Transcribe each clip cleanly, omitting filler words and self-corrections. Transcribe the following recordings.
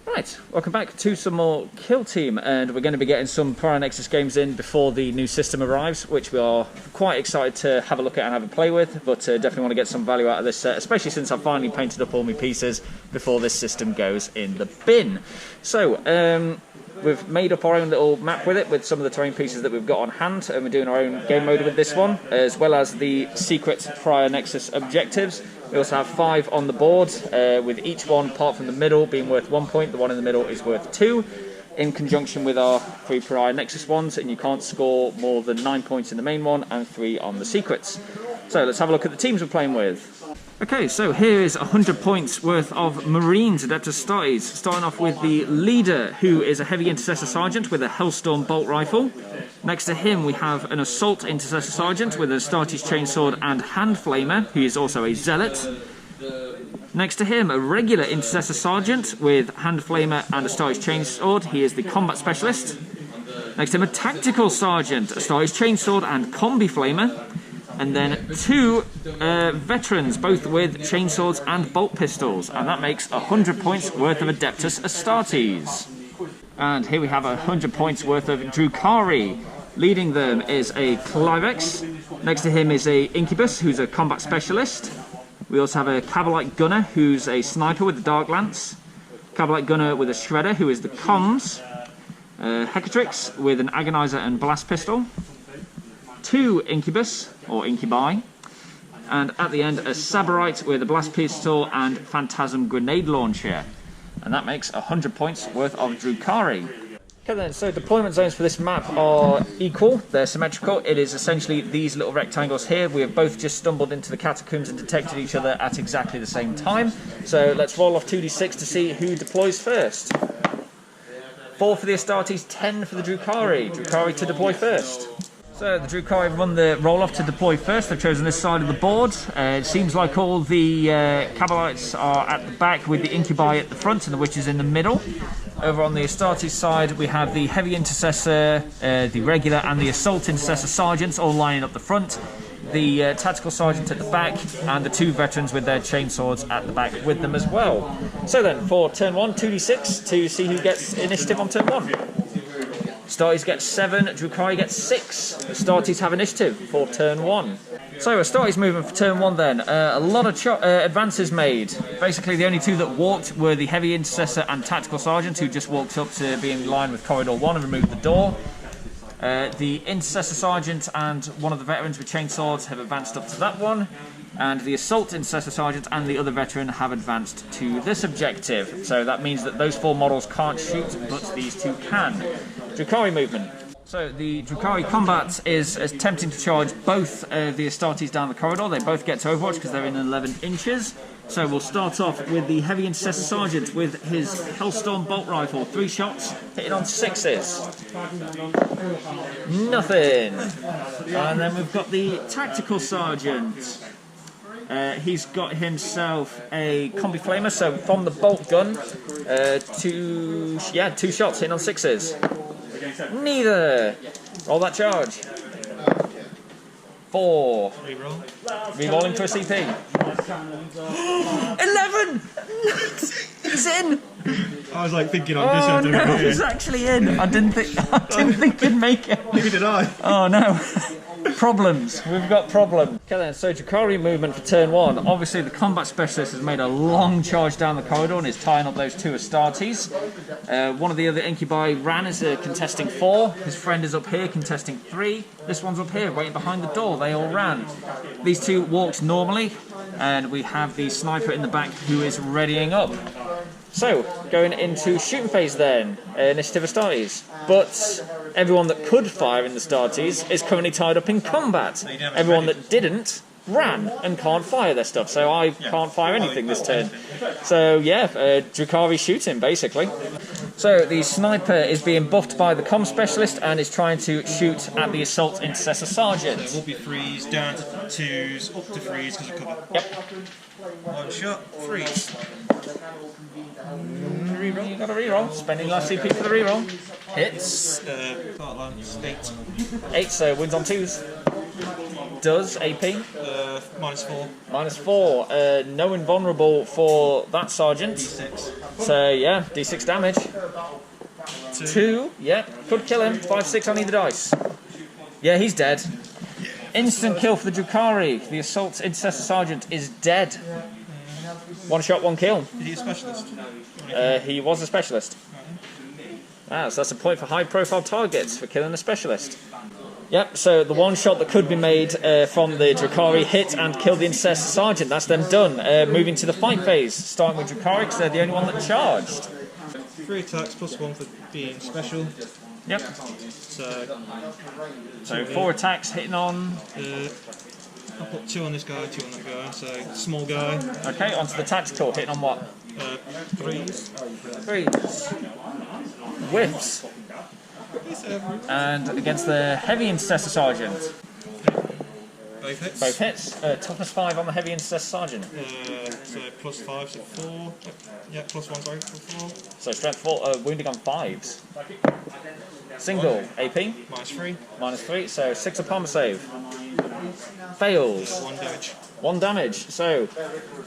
Right, welcome back to some more Kill Team, and we're going to be getting some Pariah Nexus games in before the new system arrives, which we are quite excited to have a look at and have a play with, but definitely want to get some value out of this set, especially since I've finally painted up all my pieces before this system goes in the bin. So, we've made up our own little map with it, with some of the terrain pieces that we've got on hand, and we're doing our own game mode with this one, as well as the secret Pariah Nexus objectives. We also have 5 on the board, with each one, apart from the middle, being worth 1 point. The one in the middle is worth 2, in conjunction with our 3 Pariah Nexus ones, and you can't score more than 9 points in the main one and 3 on the secrets. So let's have a look at the teams we're playing with. Okay, so here is 100 points worth of Marines, Adeptus Astartes, starting off with the leader, who is a Heavy Intercessor Sergeant with a Hellstorm Bolt Rifle. Next to him we have an Assault Intercessor Sergeant with a Astartes Chainsword and Hand Flamer, who is also a Zealot. Next to him, a regular Intercessor Sergeant with Hand Flamer and Astartes Chainsword, he is the Combat Specialist. Next to him, a Tactical Sergeant, Astartes Chainsword and Combi Flamer. And then 2 veterans, both with chainswords and bolt pistols, and that makes 100 points worth of Adeptus Astartes. And here we have 100 points worth of Drukhari. Leading them is a Clivex. Next to him is a Incubus, who's a combat specialist. We also have a Cavalite Gunner, who's a sniper with the Dark Lance. Cavalite Gunner with a Shredder, who is the comms. Hecatrix with an Agonizer and Blast Pistol. 2 Incubus, or Incubi, and at the end a Sabarite with a Blast Pistol and Phantasm Grenade Launcher, and that makes 100 points worth of Drukhari. Okay then, so deployment zones for this map are equal, they're symmetrical. It is essentially these little rectangles here. We have both just stumbled into the catacombs and detected each other at exactly the same time, so let's roll off 2d6 to see who deploys first. 4 for the Astartes, 10 for the Drukhari. Drukhari to deploy first. So the Drukhari have run the roll-off to deploy first. They've chosen this side of the board. It seems like all the Cabalites are at the back, with the Incubi at the front and the Witches in the middle. Over on the Astartes side, we have the Heavy Intercessor, the Regular and the Assault Intercessor Sergeants all lining up the front. The Tactical Sergeant at the back, and the 2 veterans with their chainswords at the back with them as well. So then, for turn 1, 2d6 to see who gets initiative on turn 1. Astartes gets 7, Drukhari gets 6. Astartes have initiative for turn 1. So Astartes movement for turn 1 then. A lot of advances made. Basically the only 2 that walked were the Heavy Intercessor and Tactical Sergeant, who just walked up to be in line with Corridor 1 and removed the door. The Intercessor Sergeant and one of the veterans with chainswords have advanced up to that one. And the Assault Intercessor Sergeant and the other veteran have advanced to this objective. So that means that those 4 models can't shoot, but these 2 can. Drukhari movement. So the Drukhari combat is attempting to charge both the Astartes down the corridor. They both get to Overwatch because they're in 11 inches. So we'll start off with the Heavy Intercessor Sergeant with his Hellstorm Bolt Rifle. 3 shots, hitting on 6s. Nothing. And then we've got the Tactical Sergeant. He's got himself a Combi Flamer, so from the bolt gun, 2 shots hitting on 6s. Neither. Roll that charge. 4. Reroll. Rerolling for a CP. 11! He's in! I was like thinking I'm just no, he's actually in. I didn't think he'd make it. Neither did I. Oh no. Problems. We've got problems. Okay then, so Drukhari movement for turn 1. Obviously the combat specialist has made a long charge down the corridor and is tying up those 2 Astartes. One of the other Incubi ran as contesting 4. His friend is up here contesting 3. This one's up here waiting behind the door. They all ran. These 2 walked normally, and we have the sniper in the back who is readying up. So, going into shooting phase then, initiative Astartes. But everyone that could fire in the Astartes is currently tied up in combat. Everyone that didn't ran and can't fire their stuff, so I can't fire anything this turn. So yeah, Drukhari shooting basically. So the sniper is being buffed by the comm specialist and is trying to shoot at the Assault Intercessor Sergeant. So it will be 3s, down to 2s, up to 3s because of cover. Yep. 1 shot, 3s. Reroll. Got a reroll. Spending last CP for the reroll. Hits. Part lines, 8. 8, so wins on 2s. Does AP. -4. -4. No invulnerable for that sergeant. D6. So yeah, D6 damage. 2. Yeah, could kill him. 5/6 on either dice. Yeah, he's dead. Instant kill for the Drukhari. The assault intercessor sergeant is dead. 1 shot, 1 kill. Is he a specialist? He was a specialist. So that's a point for high-profile targets for killing a specialist. Yep, so the 1 shot that could be made from the Drukhari hit and kill the intercessor sergeant. That's them done. Moving to the fight phase, starting with Drukhari because they're the only one that charged. 3 attacks +1 for being special. Yep. So 4 attacks hitting on. I'll put 2 on this guy, 2 on that guy. So small guy. Okay, onto the tactical, hitting on what? 3s. 3s. Whiffs. And against the heavy intercessor sergeant. Both hits. Both hits. Toughness 5 on the heavy intercessor sergeant. So +5, so 4. Yeah, +1, sorry, for 4. So strength 4, wounding on 5s. Single, AP. -3. -3, so 6 upon save. Fails. 1 damage. 1 damage. So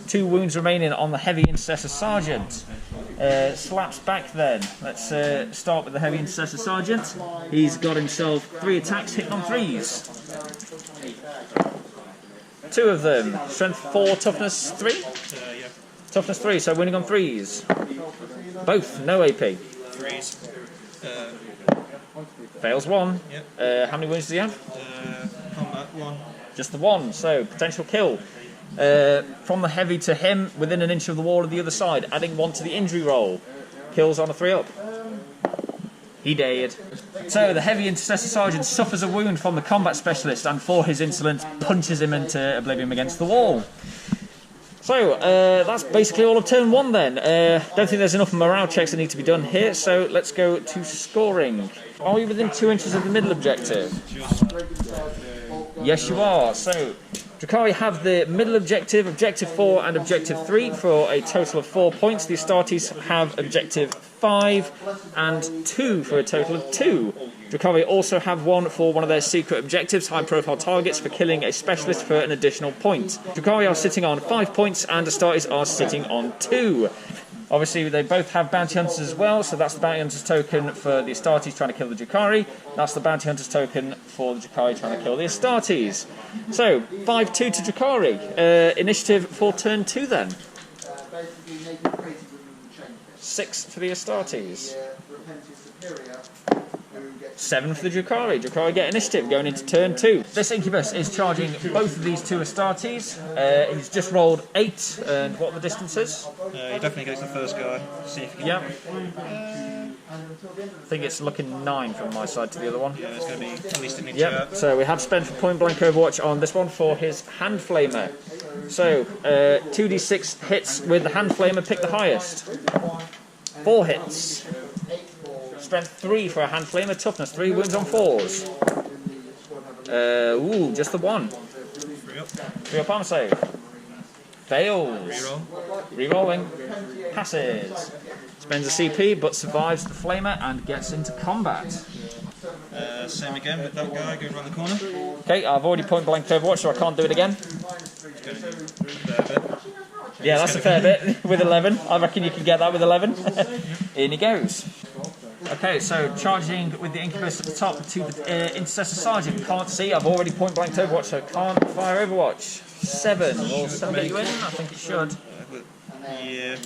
2 wounds remaining on the heavy intercessor sergeant. Slaps back then. Let's start with the heavy intercessor sergeant. He's got himself 3 attacks hitting on 3s. 2 of them. Strength 4, toughness 3? Yeah. Toughness 3, so winning on 3s. Both, no AP. 3s. Fails 1. Yep. How many wounds does he have? Combat 1. Just the 1, so potential kill. From the heavy to him, within an inch of the wall of the other side, adding 1 to the injury roll. Kills on a 3-up. He died. So the heavy intercessor sergeant suffers a wound from the combat specialist and for his insolence punches him into oblivion against the wall. So that's basically all of turn 1 then. Don't think there's enough morale checks that need to be done here, so let's go to scoring. Are we within 2 inches of the middle objective? Yes, you are. So Drukhari have the middle objective, objective 4 and objective 3 for a total of 4 points. The Astartes have objective 5 and 2 for a total of 2. Drukhari also have 1 for one of their secret objectives, high-profile targets, for killing a specialist for an additional point. Drukhari are sitting on 5 points and Astartes are sitting on 2. Obviously, they both have bounty hunters as well, so that's the bounty hunter's token for the Astartes trying to kill the Drukhari. That's the bounty hunter's token for the Drukhari trying to kill the Astartes. So, 5-2 to Drukhari. Initiative for turn 2 then. 6 for the Astartes. 7 for the Drukhari. Drukhari get initiative going into turn 2. This Incubus is charging both of these 2 Astartes. He's just rolled 8, and what are the distances? He definitely goes the first guy. See if he can. Yep. I think it's looking 9 from my side to the other one. Yeah, it's going to be at least an inch Yep. out. So we have spent for point blank Overwatch on this one for his hand flamer. So 2d6 hits with the hand flamer, pick the highest. 4 hits. Strength 3 for a hand flamer, toughness 3, wounds on 4s. Just the 1. 3 up armor save. Fails. Reroll. Rerolling. Passes. Spends a CP but survives the flamer and gets into combat. Same again with that guy going around the corner. Okay, I've already point blank Overwatch, so I can't do it again. Yeah, that's a fair bit with 11. I reckon you can get that with 11. In he goes. Okay, so charging with the Incubus at the top to the Intercessor Sergeant. Can't see, I've already point blanked Overwatch, so can't fire Overwatch. 7. Will 7 get you in? I think it should. Yeah.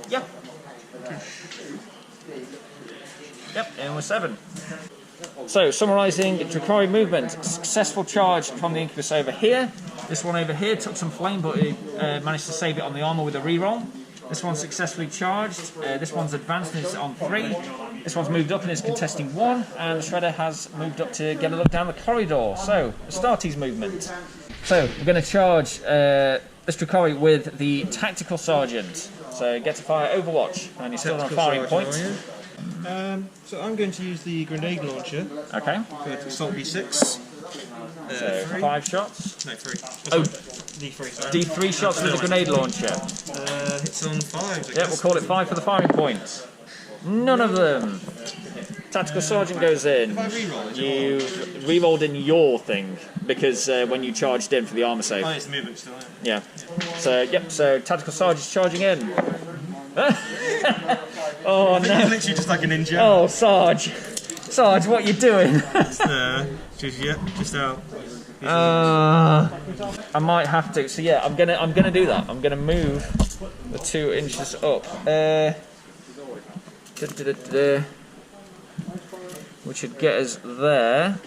Yep. Yep, in with 7. So, summarising Drukhari movement. Successful charge from the Incubus over here. This one over here took some flame, but he managed to save it on the armour with a reroll. This one's successfully charged. This one's advanced and is on 3. This one's moved up and is contesting 1. And the Shredder has moved up to get a look down the corridor. So, Astartes movement. So, we're going to charge this Drukhari with the Tactical Sergeant. So, get to fire Overwatch. And he's still on a firing point. So I'm going to use the grenade launcher. Okay. For assault D6. So 3. 5 shots. No, 3. Oh, D3. Sorry. D3 shots with the grenade launcher. Hits on 5s. Yeah, we'll call it 5 for the firing point. None of them. Tactical Sergeant goes in. If I reroll it, You re-rolled in your thing because when you charged in for the armor save. oh, it's the movement still. Yeah. So yep. So Tactical Sergeant's charging in. Oh I think no! it's literally just like a ninja. Oh Sarge, what you doing? It's there. Just out. I might have to. So yeah, I'm gonna do that. I'm gonna move the 2 inches up. Which should get us there.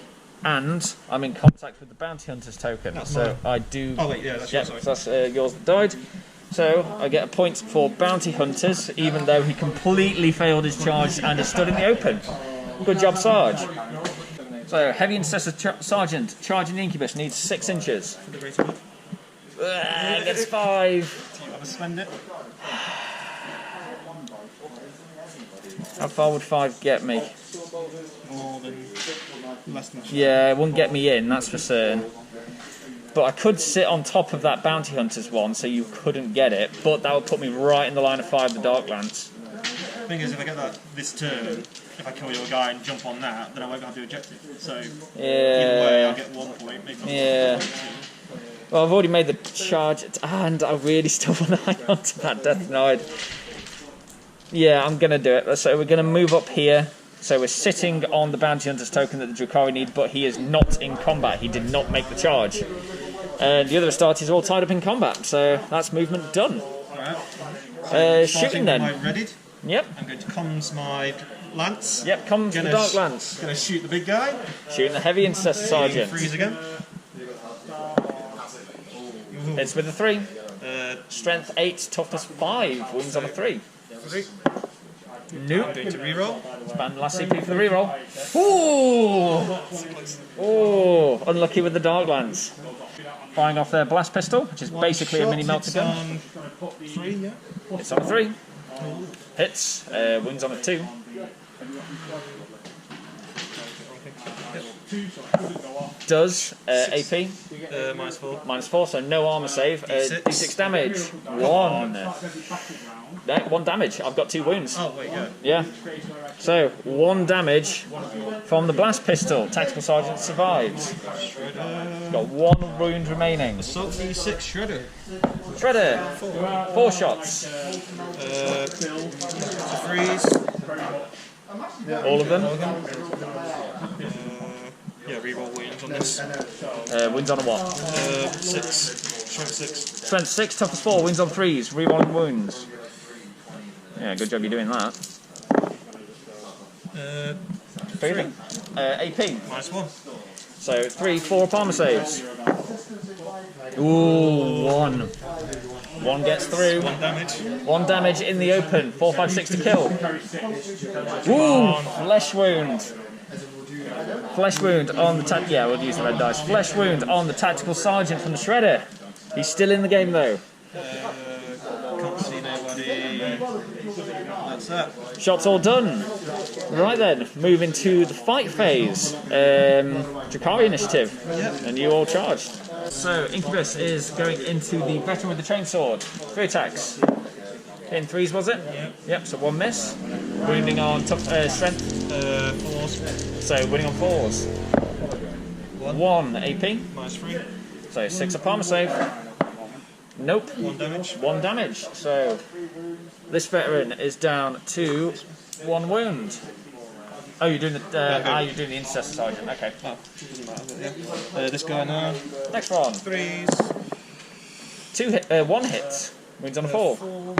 And I'm in contact with the Bounty Hunter's token. That's so mine. I do. Oh wait, yeah, that's yours. Yep, that's yours that died. So I get a point for Bounty Hunters, even though he completely failed his charge and is stood in the open. Good job, Sarge. So Heavy Intercessor Sergeant charging the Incubus needs 6 inches. For the greater good. Gets 5. Do you ever spend it? How far would 5 get me? More than less than. Yeah, it wouldn't get me in, that's for certain. But I could sit on top of that Bounty Hunters one, so you couldn't get it. But that would put me right in the line of fire of the Dark Lance. The thing is, if I get that this turn, if I kill your guy and jump on that, then I won't have the objective. So either way, I'll get 1 point. Maybe not. Yeah. Well, I've already made the charge, and I really still want to hang on to that Death Knight. Yeah, I'm going to do it. So we're going to move up here. So we're sitting on the Bounty Hunter's token that the Drukhari need, but he is not in combat. He did not make the charge. And the other Astartes are all tied up in combat, so that's movement done. Alright. Shooting then. My readied. Yep. I'm going to comms my lance. Yep, comes the Dark Lance. Going to shoot the big guy. Shooting the Heavy Intercessor Sergeant. Freeze again. It's with a 3. Uh, Strength 8, toughness 5. Wounds on a 3. 3. Nope. I'm going to reroll. Spend last CP for the reroll. Ooh! Oh, unlucky with the Dark Lance. Firing off their blast pistol, which is basically a mini melter gun. 3, yeah. It's on a 3. Hits. Wounds on a 2. Does AP -4, so no armor save. D6 damage. 1. No, 1 damage. I've got 2 wounds. Oh wait, yeah. Yeah. So 1 damage from the blast pistol. Tactical Sergeant survives. Got 1 wound remaining. Assault D6 Shredder. Shredder. 4 shots. Freeze. All of them. Yeah, reroll wounds on this. Wounds on a what? 6. Strength 6. Strength 6, toughness 4, wounds on 3s, rerolling wounds. Yeah, good job you're doing that. Feeling. AP. -1. So 3, 4 up armor saves. Ooh, 1. 1 gets through. 1 damage. 1 damage in the open. 4, 5, 6 to kill. Ooh, flesh wound. Flesh wound on the yeah, we'll use the red dice. Flesh wound on the Tactical Sergeant from the Shredder. He's still in the game though. Can't see nobody. That's that. Shots all done. Right then, moving to the fight phase. Drukhari initiative. Yep. And you all charged. So Incubus is going into the veteran with the chainsword. 3 attacks. In 3s, was it? Yep. Yep, so 1 miss. Wounding on tough strength. 4s. So winning on 4s. 1 AP. -3. So 6 up armor save. Nope. 1 damage. 1 damage. So this veteran is down to 1 wound. Oh, you're doing the you're doing the Intercessor Sergeant. Okay. Oh, doesn't matter, yeah. This guy now. Next one. 3s. 1 hit. Wounds on a 4. 4.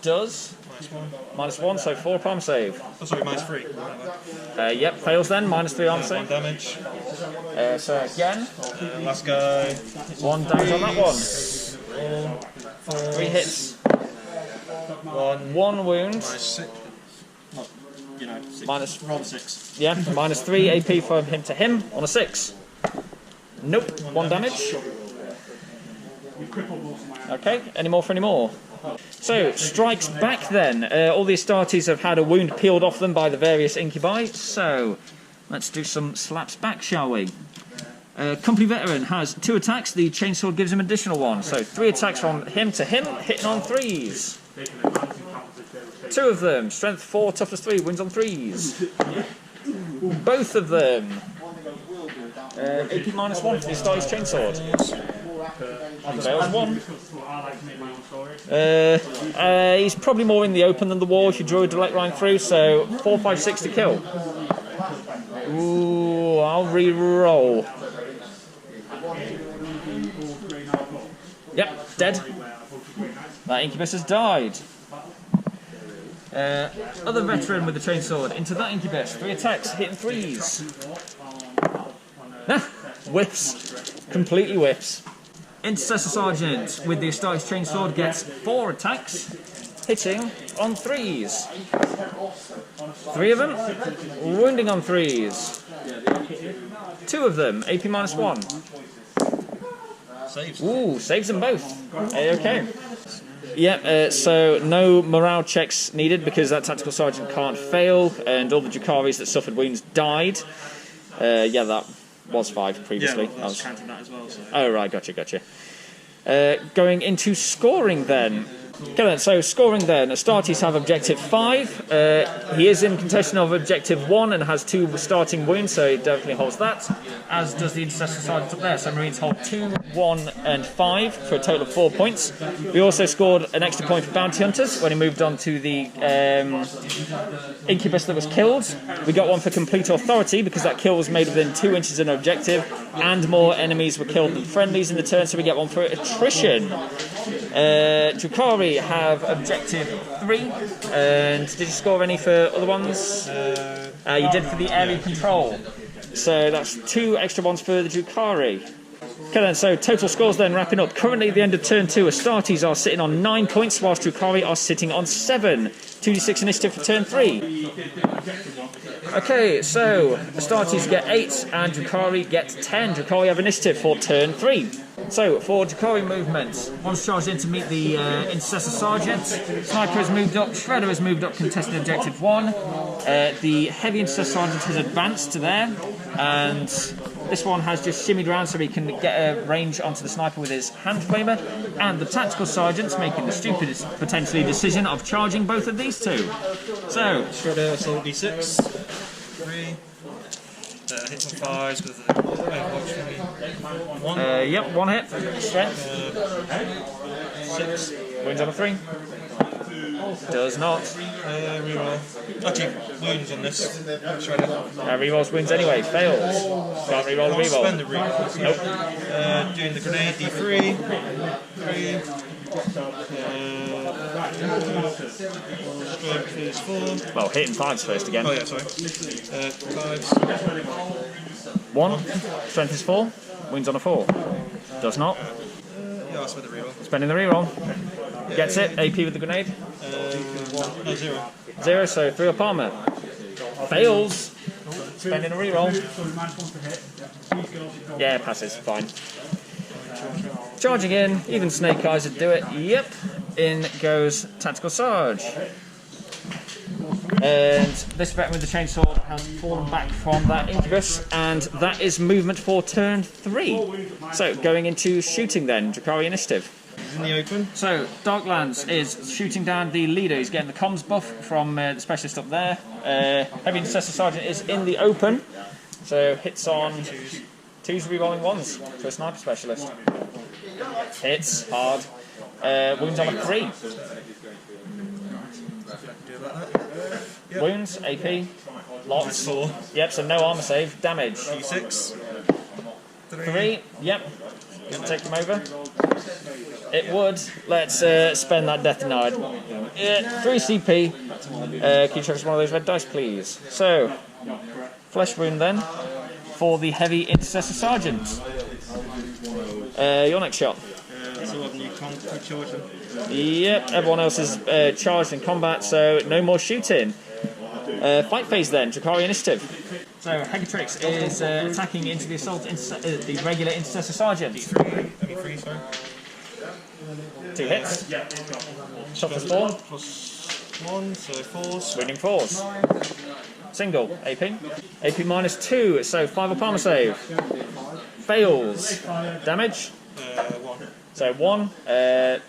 Does -1. -1, so 4 up armor save. Oh, sorry, -3. Yep, fails then. -3 armor 1 save. damage. So again, Last guy. 1 damage on that one. 4. 3 hits. 1. 1 wound. -6. Not, you know, 6. Roll the 6. Yeah, -3 AP from him to him on a 6. Nope, 1 damage. Okay, any more for any more? So, strikes back then. All the Astartes have had a wound peeled off them by the various incubi, so let's do some slaps back, shall we? Company veteran has 2 attacks, the chainsword gives him an additional 1, so 3 attacks from him to him, hitting on 3s. Two of them, strength 4, toughness 3, wins on 3s. Both of them. AP -1 for the Astartes Chainsword. Fails 1. He's probably more in the open than the wall if you draw a direct line through, so 4, 5, 6 to kill. Ooh, I'll re-roll. Yep, dead. That incubus has died. Other veteran with the chainsword into that incubus. 3 attacks, hitting 3s. Whiffs. Completely whiffs. Intercessor Sergeant with the Astartes Chainsword gets 4 attacks, hitting on 3s. 3 of them, wounding on 3s. 2 of them, AP -1. Saves. Ooh, saves them both. Okay. Yep, so no morale checks needed because that Tactical Sergeant can't fail, and all the Drukharis that suffered wounds died. Yeah, that was 5 previously. Yeah, I was counting that as well. So. Oh, right, gotcha. Going into scoring then. Okay then, so scoring then. Astartes have objective 5. He is in contention of objective 1 and has 2 starting wounds, so he definitely holds that. As does the Intercessor Sergeant up there. So Marines hold 2, 1 and 5 for a total of 4 points. We also scored an extra point for Bounty Hunters when he moved on to the Incubus that was killed. We got 1 for Complete Authority because that kill was made within 2 inches of an objective, and more enemies were killed than friendlies in the turn, so we get 1 for attrition. Drukhari have objective 3, and did you score any for other ones? You did for the area control, so that's 2 extra ones for the Drukhari. Okay then, so total scores then wrapping up. Currently at the end of turn 2, Astartes are sitting on 9 points, whilst Drukhari are sitting on 7. 2d6 initiative for turn 3. Okay, so Astartes get 8 and Drukhari get 10. Drukhari have initiative for turn 3. So, for Drukhari movement, one's charged in to meet the Intercessor Sergeant. Sniper has moved up, Shredder has moved up, contested objective 1. The Heavy Intercessor Sergeant has advanced to there, and this one has just shimmied around so he can get a range onto the sniper with his hand flamer. And the Tactical Sergeant's making the stupid, potentially, decision of charging both of these two. So, Shredder, assault d6. 3. Hits on 5s with the Overwatch 1. Yep, 1 hit. Strength. 6. Wounds on a 3. Does not. Reroll. Actually, wounds on this. Shredder. Rerolls wounds anyway. Fails. Can't reroll the reroll. Spend the reroll. Nope. Doing the grenade, d3. 3. Strength is 4. Well, hitting 5s first again. Oh yeah, sorry. 5s. 1. Strength is 4. Wounds on a 4. Does not. Yeah, I'll spend the reroll. Spending the reroll. Gets it. AP with the grenade. 0. 0, so 3 up armor. Fails. Spending a reroll. Yeah, passes. Fine. Charging in. Even Snake Eyes would do it. Yep. In goes Tactical Sarge. And this veteran with the chainsword has fallen back from that incubus, and that is movement for turn 3. So going into shooting then, Drukhari initiative. He's in the open. So Darklands is shooting down the leader. He's getting the comms buff from the specialist up there. Heavy Intercessor Sergeant is in the open, so hits on 2s, rerolling 1s for a sniper specialist. Hits hard. Wounds on a 3. Yep. Wounds, AP, lots. 4. Yep, so no armor save. Damage. d6. 3. Yep. Gonna take them over. It would. Let's spend that death denied. 3 CP. Can you check us one of those red dice, please? So, flesh wound then for the Heavy Intercessor Sergeant. Your next shot. Yep, everyone else is charged in combat, so no more shooting. Fight phase then, Drukhari initiative. So Hecatrix is attacking into the assault, the regular Intercessor Sergeant. 2 hits. Shot for 4. +1, so 4s. Wounding 4s. Single, AP. AP -2, so 5 up armor save. Fails. Damage. 1. So 1,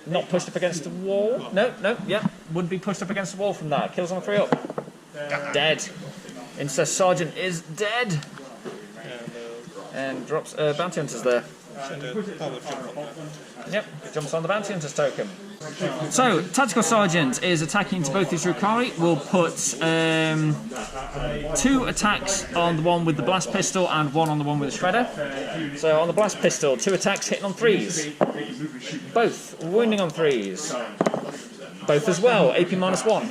not pushed up against the wall. No, yep, would be pushed up against the wall from that. Kills on a 3 up. Dead. Incest Sergeant is dead. And drops Bounty Hunters there. Yep, jumps on the Bounty Hunters token. So, Tactical Sergeant is attacking to both his Drukhari. We'll put 2 attacks on the one with the blast pistol and 1 on the one with the shredder. So, on the blast pistol, 2 attacks hitting on 3s. Both wounding on 3s. Both as well, AP -1.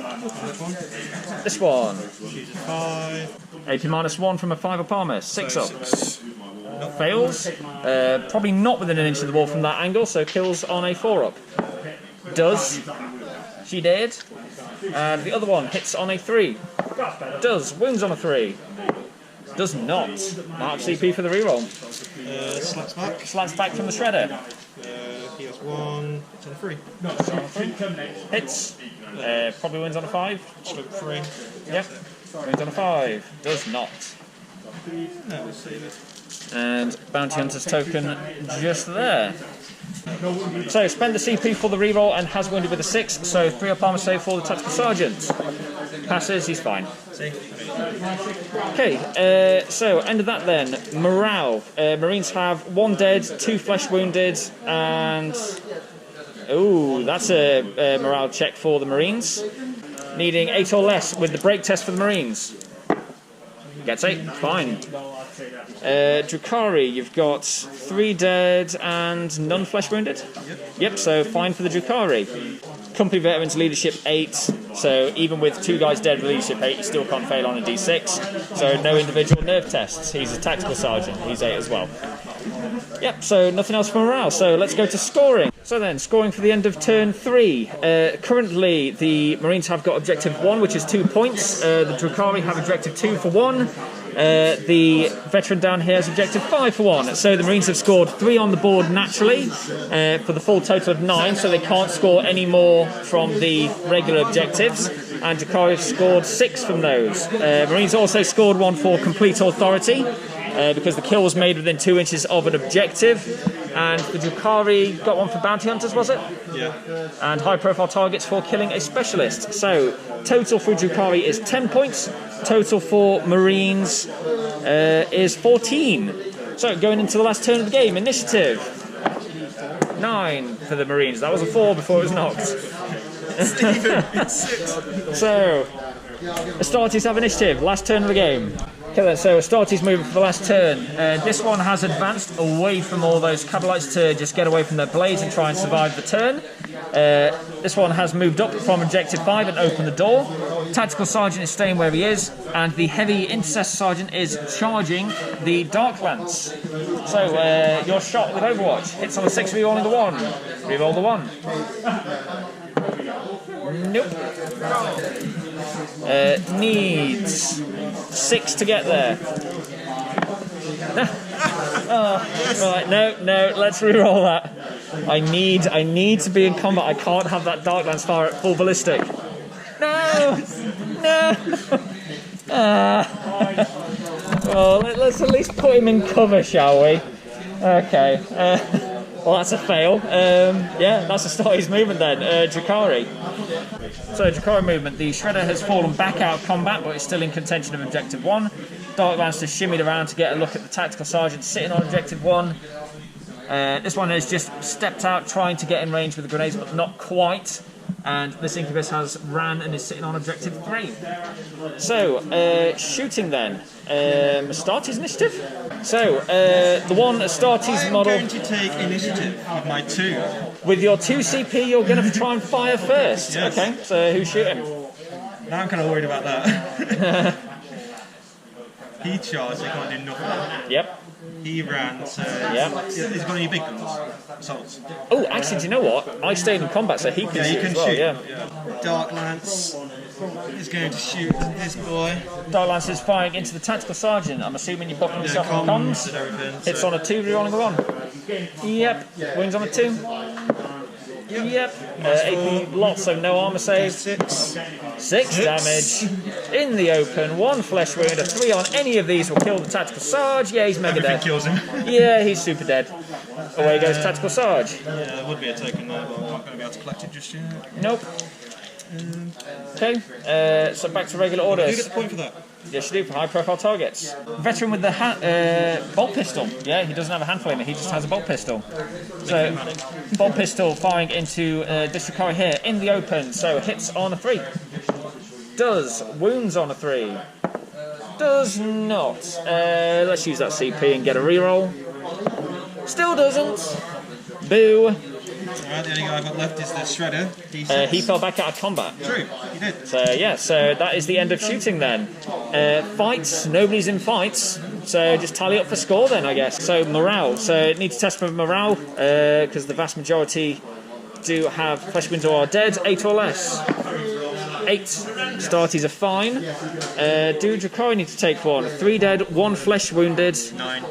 This one. 5. AP -1 from a 5 up armor, 6 up. Fails. Probably not within an inch of the wall from that angle, so kills on a 4 up. Does. She did. And the other one hits on a 3. Does. Wounds on a 3. Does not. Mark CP for the reroll. Slaps back. Slaps back from the shredder. He has 1. It's on a 3. Hits. Probably wins on a 5. Stroke 3. Yep. Wins on a 5. Does not. No, we'll save it. And Bounty Hunter's token just there. So spend the CP for the reroll and has wounded with a 6, so 3 up armor save for the Tactical Sergeant. Passes, he's fine. Okay, so end of that then. Morale. Marines have 1 dead, 2 flesh wounded, and... Ooh, that's a morale check for the Marines. Needing 8 or less with the break test for the Marines. Gets 8, fine. Drukhari, you've got 3 dead and none flesh wounded? Yep, so fine for the Drukhari. Company Veterans Leadership 8, so even with 2 guys dead with Leadership 8, you still can't fail on a D6. So no individual nerve tests. He's a Tactical Sergeant, he's 8 as well. Yep, so nothing else for morale, so let's go to scoring. So then, scoring for the end of turn 3. Currently, the Marines have got objective 1, which is 2 points. The Drukhari have objective 2 for 1. The veteran down here has objective 5 for 1. So the Marines have scored 3 on the board naturally for the full total of 9, so they can't score any more from the regular objectives. And Drukhari have scored 6 from those. Marines also scored 1 for complete authority. Because the kill was made within 2 inches of an objective, and the Drukhari got 1 for bounty hunters, was it? Yeah. And high-profile targets for killing a specialist. So total for Drukhari is 10 points. Total for Marines is 14. So going into the last turn of the game, initiative 9 for the Marines. That was a 4 before it was knocked. Stephen, it's 6. So Astartes have initiative. Last turn of the game. Okay then, so Astartes moving for the last turn. This one has advanced away from all those Cabalites to just get away from their blades and try and survive the turn. This one has moved up from objective 5 and opened the door. Tactical Sergeant is staying where he is, and the Heavy Intercessor Sergeant is charging the Dark Lance. So your shot with Overwatch hits on a 6, re-rolling the 1. Re-roll the 1. Nope. Needs 6 to get there. Right, no, let's re-roll that. I need to be in combat. I can't have that Dark Lance fire at full ballistic. No. Well, let's at least put him in cover, shall we? Okay. Well, that's a fail. Yeah, that's Astartes' movement then. Drukhari. So, Drukhari movement. The Shredder has fallen back out of combat, but is still in contention of Objective 1. Dark Lance has shimmied around to get a look at the Tactical Sergeant sitting on Objective 1. This one has just stepped out, trying to get in range with the grenades, but not quite. And this Incubus has ran and is sitting on Objective 3. So, shooting then. Astartes initiative? So, the one Astartes model... I'm going to take initiative with my 2. With your 2 CP, you're going to try and fire first. Yes. Okay, so who's shooting? Now I'm kind of worried about that. He charged, he can't do nothing. Yep. He ran, so Yep. he's got any big guns? Assaults. Oh, actually, do you know what? I stayed in combat, so he can Yeah, shoot you can as well, shoot. yeah. Dark Lance is going to shoot this boy. Dark Lance is firing into the Tactical Sergeant. I'm assuming you're buffing yourself on comms. And everything. Hits So on a 2, re-rolling a 1. Yep. Wings on a 2. Yep. AP lots, so no armor save. 6. 6 damage in the open. 1 flesh wound. A 3 on any of these will kill the tactical Sarge. Yeah, he's mega dead. Kills him. Yeah, he's super dead. Away goes tactical Sarge. Yeah, there would be a token there, but I'm not going to be able to collect it just yet. Nope. Okay, so back to regular orders. You get the point for that. Yes, you do, for high-profile targets. Veteran with the bolt pistol. Yeah, he doesn't have a hand flamer, he just has a bolt pistol. So, bolt pistol firing into Drukhari here in the open. So, hits on a 3. Does. Wounds on a 3. Does not. Let's use that CP and get a reroll. Still doesn't. Boo. Alright, the only guy I've got left is the Shredder. He fell back out of combat. True, he did. So yeah, so that is the end of shooting then. Fights, nobody's in fights, so just tally up the score then, I guess. So morale, so it needs to test for morale, because the vast majority do have flesh wounds or are dead, 8 or less. 8. Astartes are fine. Do Drukhari need to take 1? 3 dead, 1 flesh wounded. 9.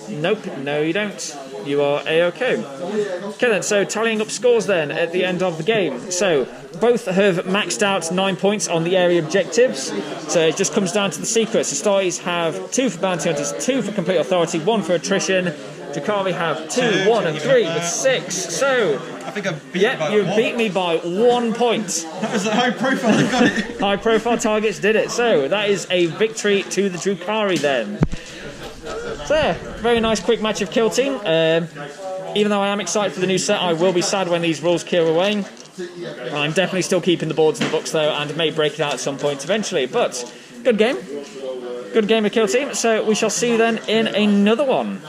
Nope, no you don't. You are A-OK. Okay then, so tallying up scores then at the end of the game. So, both have maxed out 9 points on the area objectives. So it just comes down to the secrets. Astartes have 2 for bounty hunters, 2 for complete authority, 1 for attrition. Drukhari have 2, 1 and 3 with 6. So, I think I beat you by 1. beat me by 1 point. That was a high profile that got it. High profile targets did it. So, that is a victory to the Drukhari then. So yeah, very nice quick match of Kill Team. Even though I am excited for the new set, I will be sad when these rules clear away. I'm definitely still keeping the boards and the books though, and may break it out at some point eventually. But good game of Kill Team. So we shall see you then in another one.